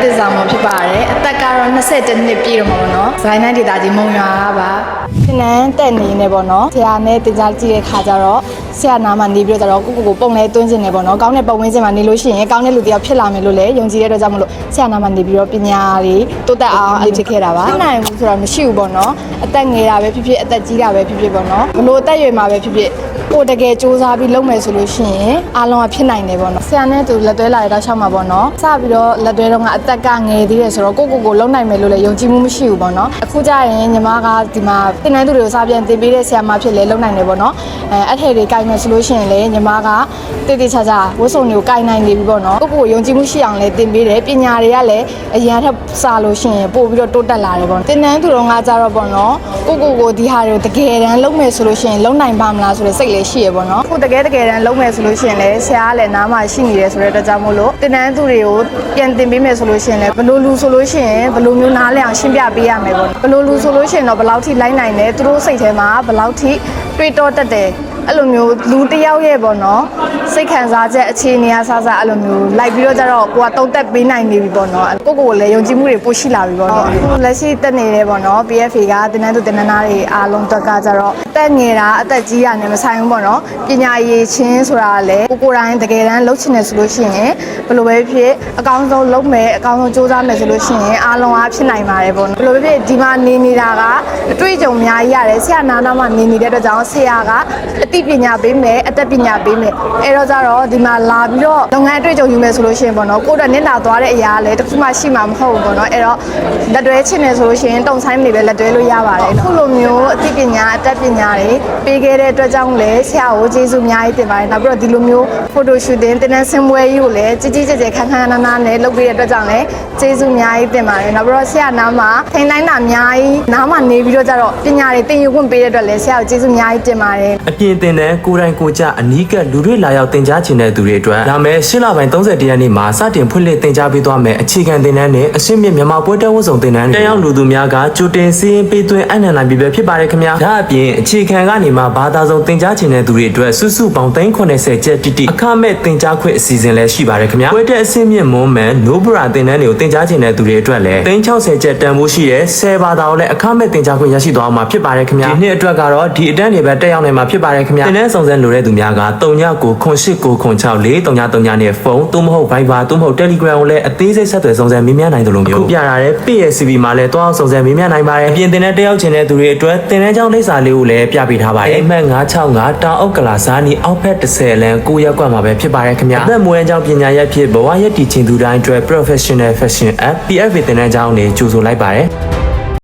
တစ်ဆောင်မဖြစ်ပါတယ်အသက်ကတော့21နှစ်ပြည့်တော့မှာပေါ့နော်ဇိုင်းနိုင်ဒေတာကြီးမုံရွာပါသင်တန်းတက်နေနေပေါ့နော်ဆရာနဲ့တင်ကြားကြည့်တဲ့ခါကျတော့ဆရာနာမှာနေပြီးတော့ကိုပုံလဲတွင်းကျင်နေပေါ့နော်ကောင်းတဲ့ပုံဝင်းကျင်မှာနေလို့ရှိရင်ကောင်းတဲ့လူတယောက်ဖြစ်လာမယ်လို့လည်းယုံကြည်တဲ့အတွက်ကြောင့်မလို့ဆရာနာမှာနေပြီးတော့ပညာတွေတိုးတက်အောင်အဖြစ်ခဲ့တာပါနိုင်ဘူးဆိုတော့မရှိဘူးပေါ့နော်အသက်ငယ်တာပဲဖြစ်ဖြစ်အသက်ကြီးတာပဲဖြစ်ဖြစ်ပေါ့နော်ဘလို့အသက်ရွယ်မှာပဲဖြစ်ဖြစ်ကိုတကယ်စူးစမ်းပြီးလုပ်မယ်ဆိုလို့ရှိရင်အားလုံးကဖြစ်နိုင်တယ်ပေါ့နော်ဆရာနဲ့သူလက်တွဲလာတဲ့တောက်လျှောက်မှာပေါ့နော်စပြီးတော့လက်တွဲတော့ကအသက်ကငယ်သေးတယ်ဆိုတော့ကိုလုံးနိုင်မယ်လို့လည်းယုံကြည်မှုမရှိဘူးပေါ့နော်အခုကျရင်ညီမကဒီမှာသင်တန်းသူတွေကိုစာပြန်သင်ပေးတဲ့ဆရာမဖြစ်လေလုံးနိုင်တယ်ပေါ့နော်အထည်တွေကိုင်မယ်ဆိုလို့ရှိရင်လည်းညီမကတည်တည်ချာချာဝတ်စုံတွေကိုင်နိုင်နေပြီပေါ့နော်ကိုယုံကြည်မှုရှိအောင်လည်းသင်ပေးတယ်ပညာတွေကလည်းအရင်ထက်စာလို့ရှိရင်ပို့ပြီးတော့တိုးတက်လာတယ်ပေါ့သင်တန်းသူတို့ကကြတော့ပေါ့နော်ကိုဒီဟာတွေကိုတကယ်တမ်းလုပ်မယ်ဆိုလို့ရှိရင်လုံးနိုင်ပါမလားဆိုတဲ့စိတ်လေးရှိရပေါ့နော်ကိုတကယ်တမ်းလုံးမယ်ဆိုလို့ရှိရင်လည်းဆရာကလည်းနားမှာရှိနေတယ်ဆိုတဲ့အတွက်ကြောင့်မို့လို့သင်တန်းသူတွေကိုပြန်သင်ပေးမယ်ဆိုလို့ရှိရင်လည်းဘလို့လူဆိုလို့ရှိရင်ဘလို့မျိုးနားလည်အောင်ရှင်းပြပေးရမယ်ပေါ့ဘလို့လူဆိုလို့ရှိရင်တော့ဘယ်လောက်ထိလိုက်နိုင်တယ်သူတို့စိတ်ထဲမှာဘယ်လောက်ထိတွေးတောတတ်တယ်အဲ့လိုမျိုးလူတယောက်ရဲ့ပေါ့နော်စိတ်ခံစားချက်အခြေအနေအစားအဲ့လိုမျိုးလိုက်ပြီးတော့ကြတော့ကိုကတုံးတက်ပေးနိုင်နေပြီပေါ့နော်ကိုလည်းယုံကြည်မှုတွေပိုရှိလာပြီပေါ့နော်အခုလက်ရှိတက်နေတယ်ပေါ့နော် PFA ကတင်နန်းသူတင်နန်းသားတွေအားလုံးတက်ကကြတော့အသက်ငယ်တာအသက်ကြီးတာနဲ့မဆိုင်ဘူးပေါ့နော်ပညာရည်ချင်းဆိုတာလည်းကိုတိုင်းတကယ်တမ်းလုပ်ချင်တယ်ဆိုလို့ရှိရင်ဘယ်လိုပဲဖြစ်အကောင်းဆုံးလုပ်မယ်အကောင်းဆုံးစူးစမ်းမယ်ဆိုလို့ရှိရင်အားလုံးအားဖြစ်နိုင်ပါတယ်ပေါ့နော်ဘယ်လိုပဲဖြစ်ဒီမှာနေနေတာကအတွေ့အကြုံအများကြီးရတယ်ဆရာနာနာမှာနေနေတဲ့အတွက်ကြောင့်ဆရာကအသိပညာပေးမယ်အသက်ပညာပေးမယ်အဲ့တော့ကြတော့ဒီမှာလာပြီးတော့လုပ်ငန်းအတွေ့အကြုံယူမယ်ဆိုလို့ရှိရင်ပေါ့နော်ကိုယ်တိုင်နစ်နာသွားတဲ့အရာလည်းတစ်ခုမှရှိမှာမဟုတ်ဘူးပေါ့နော်အဲ့တော့လက်တွဲချင်တယ်ဆိုလို့ရှိရင်တုံဆိုင်မနေပဲလက်တွဲလို့ရပါတယ်အခုလိုမျိုးအသိပညာအသက်ပညာတွေပေးခဲ့တဲ့အတွက်ကြောင့်လည်းဆရာကိုကျေးဇူးအများကြီးတင်ပါတယ်နောက်ပြီးတော့ဒီလိုမျိုး photo shooting တင်တဲ့ဆင်ပွဲကြီးကိုလည်းကြီးကျယ်ခမ်းခမ်းနားနားနဲ့လုပ်ပေးတဲ့အတွက်ကြောင့်လည်းကျေးဇူးအများကြီးတင်ပါတယ်နောက်ပြီးတော့ဆရာနားမှာထိန်တိုင်းတာအများကြီးနားမှာနေပြီးတော့ကြတော့ပညာတွေသင်ယူခွင့်ပေးတဲ့အတွက်လည်းဆရာကိုကျေးဇူးအများကြီးတင်ပါတယ်အပြင်တင်တဲ့ကိုယ်တိုင်ကိုကြအနီးကပ်လူတွေလာရောက်တင် ကြားချင်တဲ့သူတွေအတွက်လာမယ့်8လပိုင်း30ရက်နေ့မှာစတင်ဖွင့်လှစ်တင် ကြားပေးသွားမယ်အခြေခံသင်တန်းနဲ့အရှင်းမြင့်မြန်မာပွဲတော်ဝတ်စုံသင်တန်းတွေတက်ရောက်လူသူများကကြိုတင်စီးရင်ပေးသွင်းအနှံနိုင်ပြီပဲဖြစ်ပါတယ်ခင်ဗျာဒါအပြင်အခြေခံကနေမှဘာသာစုံတင် ကြားချင်တဲ့သူတွေအတွက်စုစုပေါင်း380ကျပ်တိတိအခမဲ့တင် ကြားခွင့်အစီအစဉ်လည်းရှိပါတယ်ခင်ဗျာပွဲတက်အရှင်းမြင့်မွန်မန်နိုဘရာသင်တန်းတွေကိုတင် ကြားချင်တဲ့သူတွေအတွက်လည်း360ကျပ်တန်ဖိုးရှိတဲ့10ဘာသာကိုလည်းအခမဲ့တင် ကြားခွင့်ရရှိသွားမှာဖြစ်ပါတယ်ခင်ဗျာဒီနှစ်အတွက်ကတော့ဒီအတန်းတွေပဲတက်ရောက်နိုင်မှာဖြစ်ပါတယ်ခင်ဗျာသင်တန်းစုံစမ်းလိုတဲ့သူများက39966363နဲ့ဖုန်းသို့မဟုတ် Viber သို့မဟုတ် Telegram ကိုလည်းအသေးစိတ်ဆက်သွယ်စုံစမ်းမေးမြန်းနိုင်တယ်လို့မျိုးအခုပြရတဲ့ PSCB မှာလည်းတွားအောင်စုံစမ်းမေးမြန်းနိုင်ပါတယ်အပြင်တင်တဲ့တက်ရောက်ချင်တဲ့သူတွေအတွက်တင်တဲ့ကြောင်းလိပ်စာလေးကိုလည်းပြပေးထားပါတယ်အိမ်မက်965တောင်အုတ်ကလာဇာနီအောက်ဖက်10လမ်း9ရပ်ကွက်မှာပဲဖြစ်ပါတယ်ခင်ဗျာအသက်မွေးအကြောင်းပညာရပ်ဖြစ်ဘဝရည်တည်ခြင်းသူတိုင်းအတွက် Professional Fashion App PFA တင်တဲ့ကြောင်းနေကြိုဆိုလိုက်ပါတယ်